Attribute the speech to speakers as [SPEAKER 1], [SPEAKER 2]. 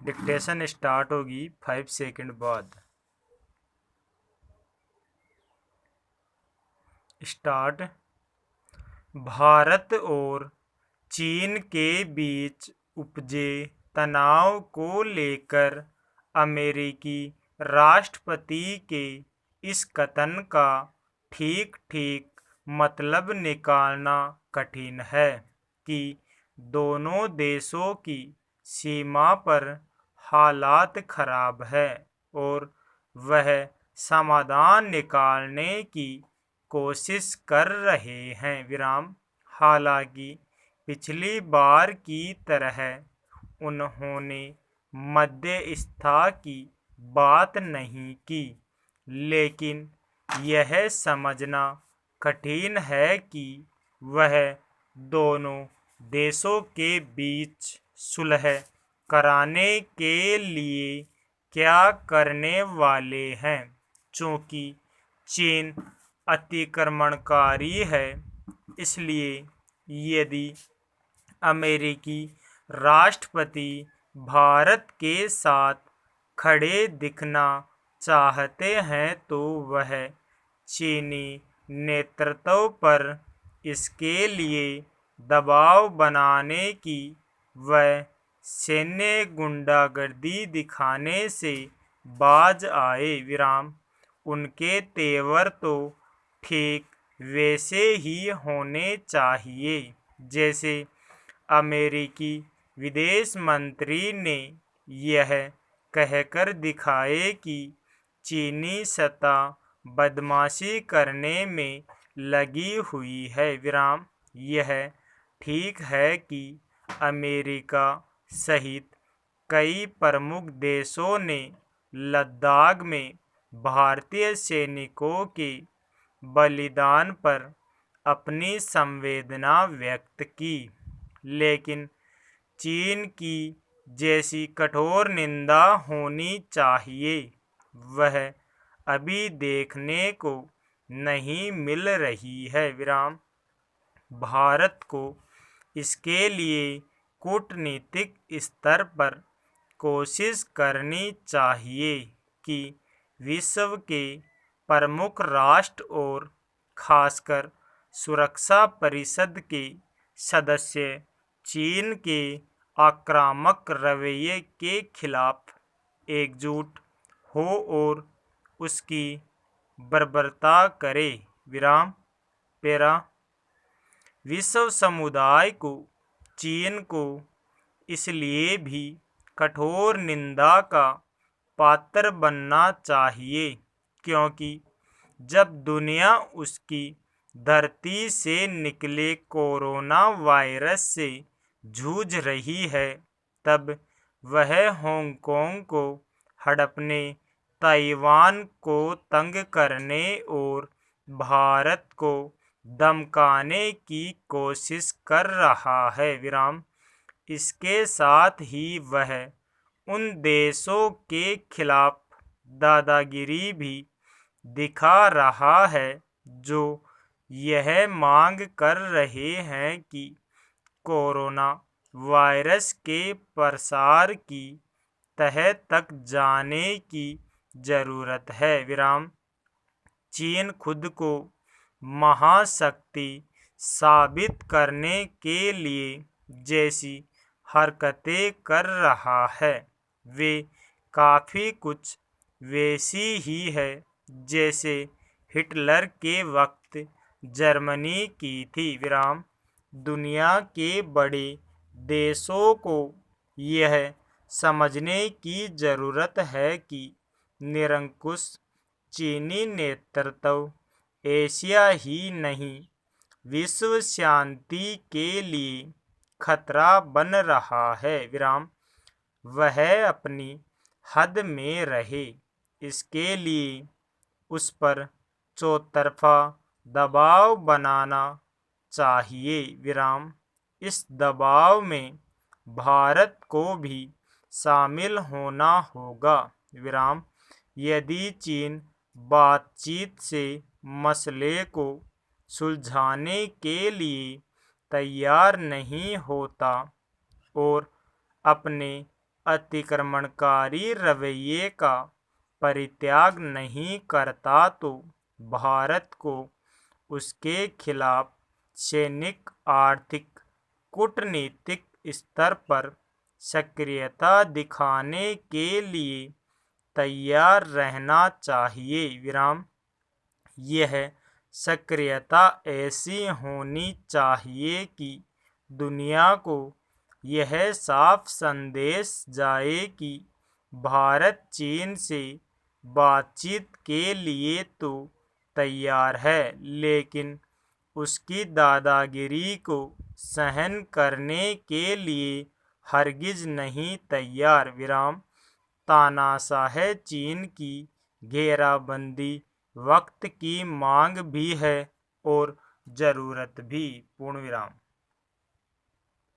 [SPEAKER 1] Dictation start होगी 5 second बाद। Start. Bharat और चीन के बीच उपजे तनाव को लेकर अमेरिकी राष्ट्रपति के इस कथन का ठीक ठीक मतलब निकालना कठिन है कि दोनों देशों की सीमा पर हालात खराब है और वह समाधान निकालने की कोशिश कर रहे हैं। विराम। हालांकि पिछली बार की तरह उन्होंने मध्यस्थता की बात नहीं की, लेकिन यह समझना कठिन है कि वह दोनों देशों के बीच सुलह कराने के लिए क्या करने वाले हैं। चूंकि चीन अतिक्रमणकारी है, इसलिए यदि अमेरिकी राष्ट्रपति भारत के साथ खड़े दिखना चाहते हैं तो वह चीनी नेतृत्व पर इसके लिए दबाव बनाने की व सैन्य गुंडागर्दी दिखाने से बाज आए। विराम। उनके तेवर तो ठीक वैसे ही होने चाहिए जैसे अमेरिकी विदेश मंत्री ने यह कहकर दिखाए कि चीनी सत्ता बदमाशी करने में लगी हुई है। विराम। यह ठीक है कि अमेरिका सहित कई प्रमुख देशों ने लद्दाख में भारतीय सैनिकों के बलिदान पर अपनी संवेदना व्यक्त की, लेकिन चीन की जैसी कठोर निंदा होनी चाहिए वह अभी देखने को नहीं मिल रही है। विराम। भारत को इसके लिए कूटनीतिक स्तर पर कोशिश करनी चाहिए कि विश्व के प्रमुख राष्ट्र और खासकर सुरक्षा परिषद के सदस्य चीन के आक्रामक रवैये के खिलाफ एकजुट हो और उसकी बर्बरता करे। विराम। पैरा। विश्व समुदाय को चीन को इसलिए भी कठोर निंदा का पात्र बनना चाहिए क्योंकि जब दुनिया उसकी धरती से निकले कोरोना वायरस से जूझ रही है, तब वह हांगकांग को हड़पने, ताइवान को तंग करने और भारत को धमकाने की कोशिश कर रहा है। विराम। इसके साथ ही वह उन देशों के खिलाफ दादागिरी भी दिखा रहा है जो यह मांग कर रहे हैं कि कोरोना वायरस के प्रसार की तह तक जाने की जरूरत है। विराम। चीन खुद को महाशक्ति साबित करने के लिए जैसी हरकतें कर रहा है वे काफ़ी कुछ वैसी ही है जैसे हिटलर के वक्त जर्मनी की थी। विराम। दुनिया के बड़े देशों को यह समझने की ज़रूरत है कि निरंकुश चीनी नेतृत्व एशिया ही नहीं विश्व शांति के लिए खतरा बन रहा है। विराम। वह अपनी हद में रहे, इसके लिए उस पर चौतरफा दबाव बनाना चाहिए। विराम। इस दबाव में भारत को भी शामिल होना होगा। विराम। यदि चीन बातचीत से मसले को सुलझाने के लिए तैयार नहीं होता और अपने अतिक्रमणकारी रवैये का परित्याग नहीं करता तो भारत को उसके खिलाफ सैनिक, आर्थिक, कूटनीतिक स्तर पर सक्रियता दिखाने के लिए तैयार रहना चाहिए। यह सक्रियता ऐसी होनी चाहिए कि दुनिया को यह साफ संदेश जाए कि भारत चीन से बातचीत के लिए तो तैयार है, लेकिन उसकी दादागिरी को सहन करने के लिए हरगिज नहीं तैयार। तानाशाह चीन की घेराबंदी वक्त की मांग भी है और जरूरत भी।